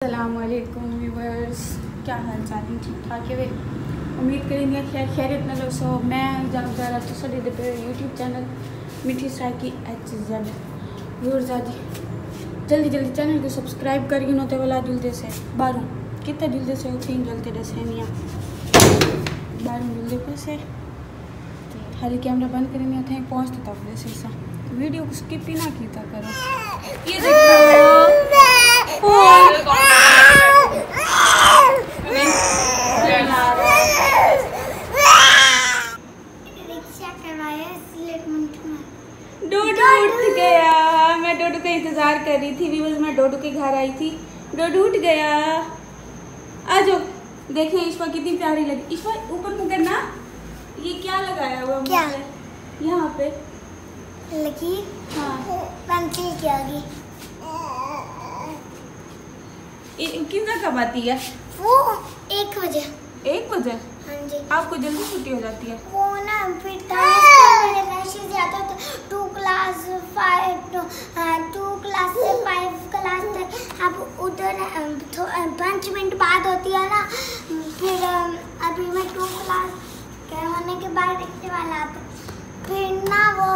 अस्सलामुअलैकुम व्यूअर्स, क्या हाल चाल है? ठीक ठाक है वे? उम्मीद करेंगे खैरियत न लो। सो मैं जानब जा रहा तो साढ़े पे यूट्यूब चैनल मिठी सराय की HZ व्यूअर्स आज जल्दी जल्दी चैनल को सब्सक्राइब करके नोते वाला जुलते से बारू कितने जुलते से तीन जलते रसेनिया बारू जुलते पे से हाल कैमरा बंद करेंगे उठे पहुँचते तब जैसे सा वीडियो को स्किप ही ना कीता करो। ये देखो डोडू उठ गया। मैं डोडू का इंतजार कर रही थी। व्यूअर्स मैं डोडू के घर आई थी, डोडू उठ गया। आ जाओ देखिए ईश्वा कितनी प्यारी लगी। ईश्वा ऊपर मुँह करना। ये क्या लगाया हुआ क्या? यहाँ पे लगी हाँ पेंसिल की आगे कितना कब आती है वो 1 बजे। 1 बजे? हाँ जी। आपको जल्दी छुट्टी हो जाती है? वो ना फिर मेरे मैसेज आता तो 2 क्लास से 5 क्लास तक अब उधर 5 मिनट बाद होती है ना। फिर अभी मैं 2 क्लास के होने के बाद लिखने वाला आता फिर ना वो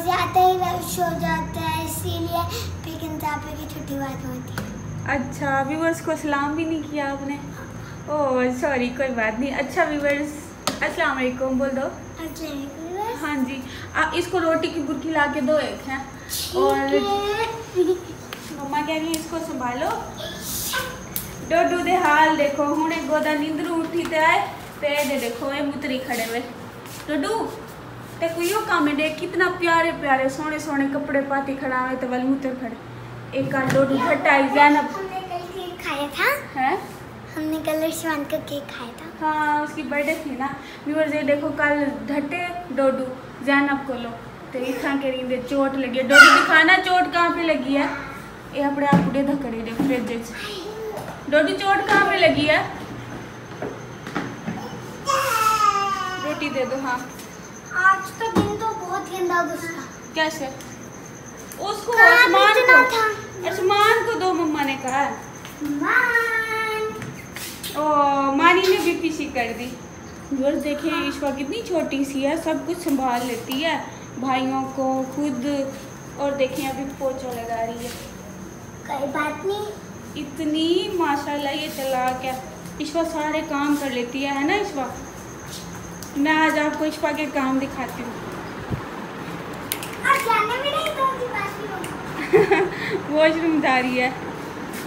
ज़्यादा ही रश हो जाता है, इसीलिए फिर किताबे की छुट्टी बाद होती है। अच्छा व्यूअर्स को सलाम भी नहीं किया आपने? ओह सॉरी कोई बात नहीं। अच्छा व्यूअर्स अस्सलाम वालेकुम बोल दो। हाँ जी इसको रोटी की बुर्की ला के दो एक है और मम्मा कह रही है इसको संभालो। डोडू दे हाल देखो हूँ गोदा नींदरू उठी ते देखो ये मुतरी खड़े हुए। डोडू ते कोई यो काम है देख कितना प्यारे प्यारे सोने सोने कपड़े पाती खड़ा हुए तो वाल मुतर खड़े। एक का डोडू घटाई ज़ैनब हमने कल केक खाया था है। हमने कल शिवान का केक खाया था। हाँ उसकी बर्थडे थी ना। व्यूअर्स ये देखो कल ढटे डोडू ज़ैनब को लो तो इतना करेंगे चोट लगी है। डोडू दिखाना चोट कहाँ पे लगी है। ये अपने आप उड़े धकड़े दे फ्रिज। डोडू चोट कहाँ पे लगी है? रोटी दे दो। हाँ आज का दिन तो बहुत गंदा गुजरा। कैसे? उसको था आसमान को दो मम्मा ने कहा। मान ओ मानी ने भी पीछी कर दी। व्यूअर्स देखें ईश्वा कितनी छोटी सी है, सब कुछ संभाल लेती है भाइयों को खुद। और देखें अभी पोछा लगा रही है। कोई बात नहीं इतनी माशाल्लाह ये चालाक है। ईश्वा सारे काम कर लेती है ना ईश्वा? मैं आज आपको ईश्वा के काम दिखाती हूँ। वॉशरूम जा रही है।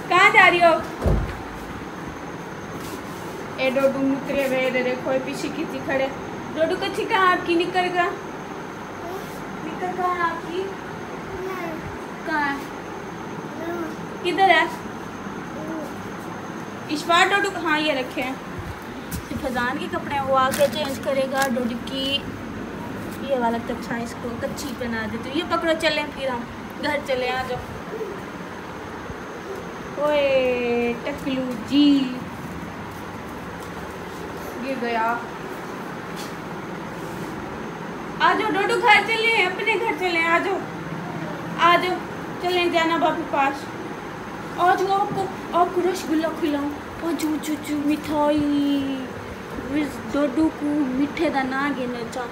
कहाँ जा रही हो? ए डोडू मुतरे वे दे देखो पीछे किसी खड़े। डोडू कच्ची कहाँ आपकी निकल का? निकल कहाँ है आपकी? कहाँ किधर है? ईश्वर डोडू कहाँ ये रखे हैं? फजान के कपड़े वो आके चेंज करेगा। डोडू की ये वाला कच्छा इसको कच्ची पहना देती हूँ। ये पकड़ो चलें फिर हम घर चले। आ जाओ। ओए टकलू जी गिर गया। आ जाओ डोडू घर चले अपने घर चले। आ जाओ चले जाना बापू पास। आज आपको रसगुल्ला खिलाऊं। चू चू चू मिठाई डोडू को मिठे का ना गिने चा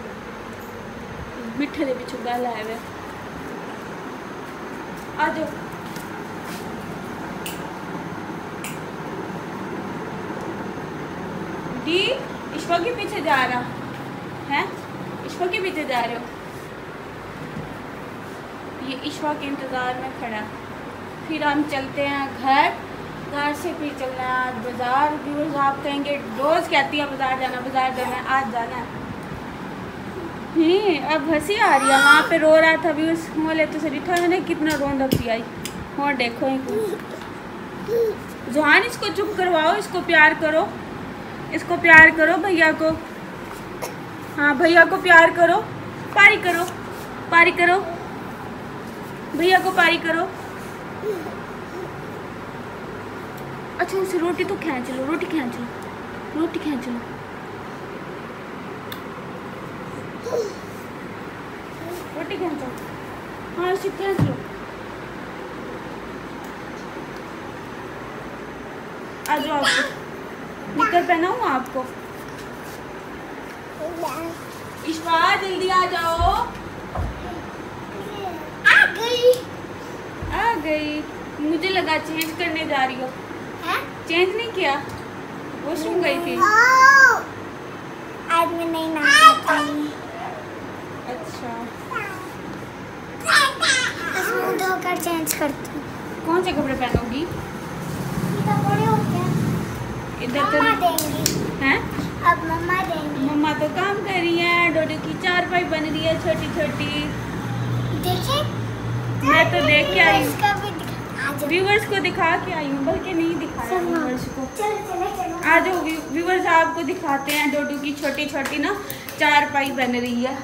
मिठे के पिछू गल है। आ जाओ डी ईश्वर के पीछे जा रहा है। ईश्वर के पीछे जा रहे हो? ये ईश्वर के इंतज़ार में खड़ा। फिर हम चलते हैं घर से फिर चलना है आज बाज़ार। व्यूअर्स आप कहेंगे रोज़ कहती है बाज़ार जाना है आज जाना है। अब हंसी आ रही है। वहाँ पे रो रहा था व्यूअर्स मोले तो सही था ना कितना रोंदा पी आई। और देखो जहान इसको चुप करवाओ, इसको प्यार करो भैया को। हाँ भैया को प्यार करो, पारी करो भैया को पारी करो। अच्छा उसे रोटी तो खींच लो। रोटी खींच लो। हाँ उसे खींच लो। आ जाओ, आपको निकर पहनाऊँ आपको। इश्वा जल्दी आ जाओ। आ गई। आ गई। मुझे लगा चेंज करने जा रही हो। चेंज नहीं किया, वॉशरूम गई थी। आज मैं नहीं नहाती। अच्छा, मुँह धोकर चेंज करती हूँ। कौन से कपड़े पहनोगी? बड़े हो गए। इधर तो मम्मा देंगी। हैं? अब मम्मा देंगी। मम्मा तो काम कर रही है। डोडो की चारपाई बन रही है छोटी छोटी। देखें? मैं तो देख के आई हूँ। इसका भी दिखा। व्यूवर्स को दिखा के आई हूँ, बल्कि नहीं दिखाया व्यूवर्स को। चलो। आज व्यूवर्स आपको दिखाते हैं डोडू की छोटी छोटी ना चारपाई बन रही है।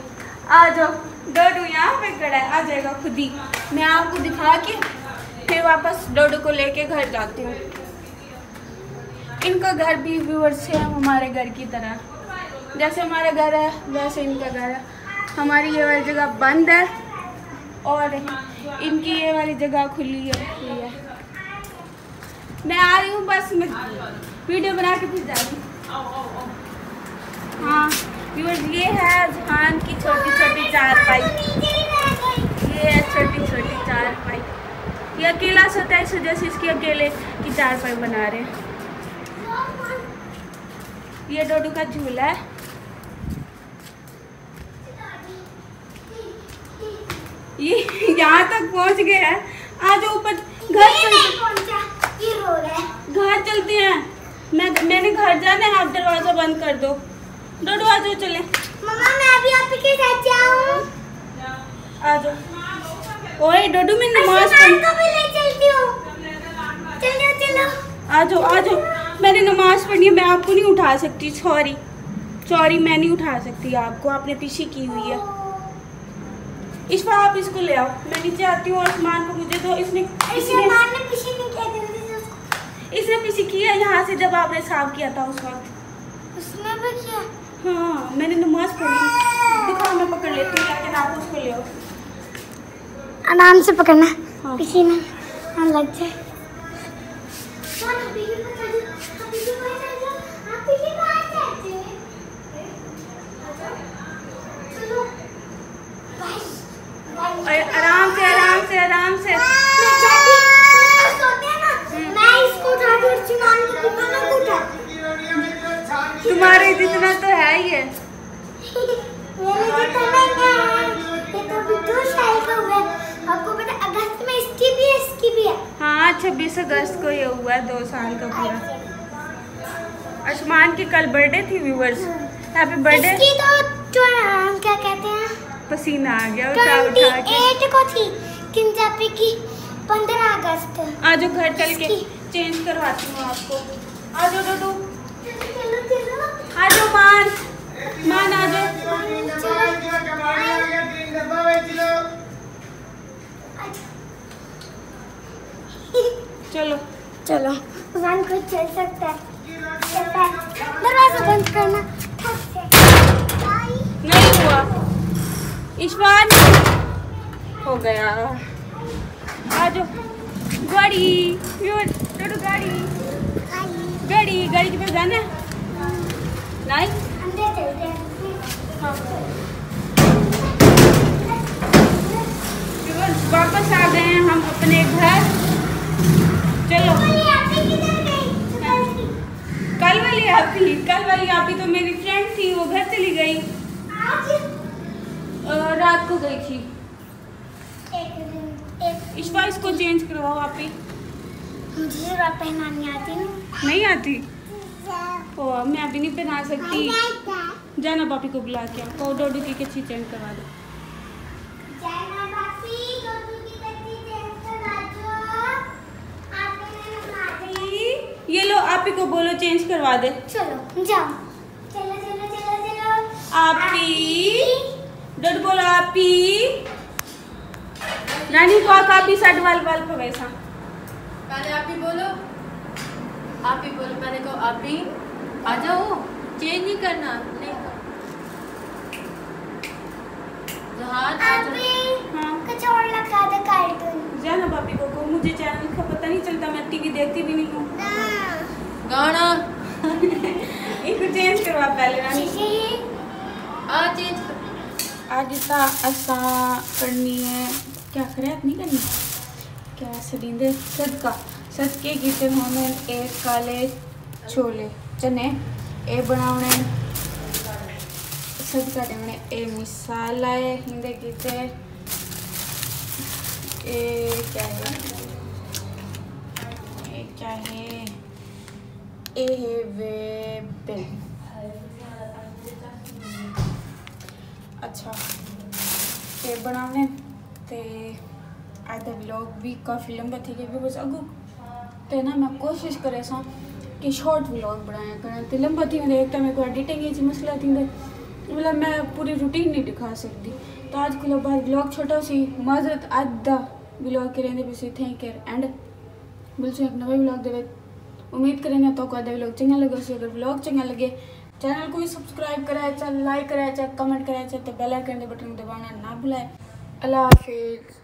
आ जाओ, डोडू यहाँ पे खड़ा है, आ जाएगा खुद ही। मैं आपको दिखा के फिर वापस डोडू को लेके घर जाती हूँ। इनका घर भी व्यूवर्स है हमारे घर की तरह, जैसे हमारा घर है वैसे इनका घर है। हमारी ये वाली जगह बंद है और इनकी ये वाली जगह खुली है। मैं आ रही हूँ, बस मैं वीडियो बना के फिर जा रही हूँ। हाँ व्यूअर्स, ये है जहान की छोटी छोटी चारपाई। ये है छोटी छोटी चारपाई। ये अकेला सोता है, इस वजह से इसकी अकेले की चारपाई बना रहे हैं। ये डोडू का झूला है। ये यहाँ तक पहुँच गया है। आज ऊपर घर चलते हैं। मैंने घर जाना है, आप दरवाजा बंद कर दो। डोडू आ जाओ, चले। मम्मा मैं अभी आपके साथ जाऊँ। आ जाओ। ओए डोडू, मैं नमाज को भी ले चलती हूँ। चलो। आ जाओ। मैंने नमाज पढ़नी है, मैं आपको नहीं उठा सकती। सॉरी, मैं नहीं उठा सकती आपको, आपने पीछे की हुई है। इश्वा आप इसको ले आओ, मैं नीचे आती हूँ। आसमान को मुझे दो। इसने पीछे नहीं किया यहाँ से, जब आपने साफ किया था उस वक्त उसने भी किया। हाँ, मैंने नमाज पढ़ी। दिखाओ, मैं पकड़ लेती हूँ, लेकिन आप उसको ले आओ। आराम से पकड़ना। हाँ। पीछे ना लग जाए। आराम से। तुम्हारे जितना तो है ही है। अगस्त में इसकी भी है। हाँ, 26 अगस्त को ये हुआ है 2 साल का पूरा। आसमान की कल बर्थडे थी व्यूवर्स। Happy birthday. इसकी तो क्या कहते हैं, पसीना आ गया उठा के। 28 को थी किंजापी की 15 अगस्त। आज घर चल के चेंज करवाती हूँ आपको। आ जाओ डोडू, आ जाओ। मान आ जाओ। चलो। मान को चल सकता है। दरवाजा बंद करना। नहीं हुआ। ईश्वर हो गया। आ जाओ। गाड़ी डोडू, गाड़ी के पास जाना है। नहीं, अंदर चलते हैं। हाँ। वापस आ गए हैं हम अपने घर। चलो। कल वाली आपी तो मेरी फ्रेंड थी, वो घर चली गई। रात को गई थी। इश्वा इसको चेंज करवाओ आपी। मुझे पहनानी आती नहीं आती। ओ, मैं अभी नहीं पहना सकती। जाना पापी को बुला के आओ, डोडू की कच्ची चेंज करवा दो। ये लो, आपी को बोलो चेंज करवा दे। चलो जाओ। चलो। आपी, डोडू बोलो आपी। रानी को आपी साइड वाल को वैसा। पहले आपी बोलो पहले को आपी। आ जाओ, चेंज नहीं करना। नहीं जहाज हाँ। कुछ और लगा दे कार्टून। जाना पापी को मुझे चैनल का पता नहीं चलता, मैं टीवी देखती भी नहीं हूँ। पहले ना आ चेंज आज इतना असा करनी है क्या खराब नहीं करनी क्या सरींदे सदके कीते होने एक काले छोले चने ए बनावने सदका देने ए मसाला है हिंदे कीते ए क्या है ए है वे अच्छा ये बनाने ते आधा व्लॉग भी काफ़ी लंबा थी गया बस अगू तो ना मैं कोशिश करे सा कि शॉर्ट व्लॉग बनाया करा ते लंबा थी मेरे एक तो मेरे को एडिटिंग ही मसला थी मतलब मैं पूरी रूटीन नहीं दिखा सकती तो आज को बाद व्लॉग छोटा सी माजरत आधा व्लॉग के रहने पे थैंक यू एंड बिल्कुल एक नवे व्लॉग दे उम्मीद करेंगे तो को आधा व्लॉग चंगा लगे उसे अगर व्लॉग चंगा लगे चैनल को भी सब्सक्राइब कराए चाहे लाइक कराए चाहे कमेंट कराए चाहे तो बेल आइकन के बटन दबाना ना भूलाए। अल्लाह हाफिज़।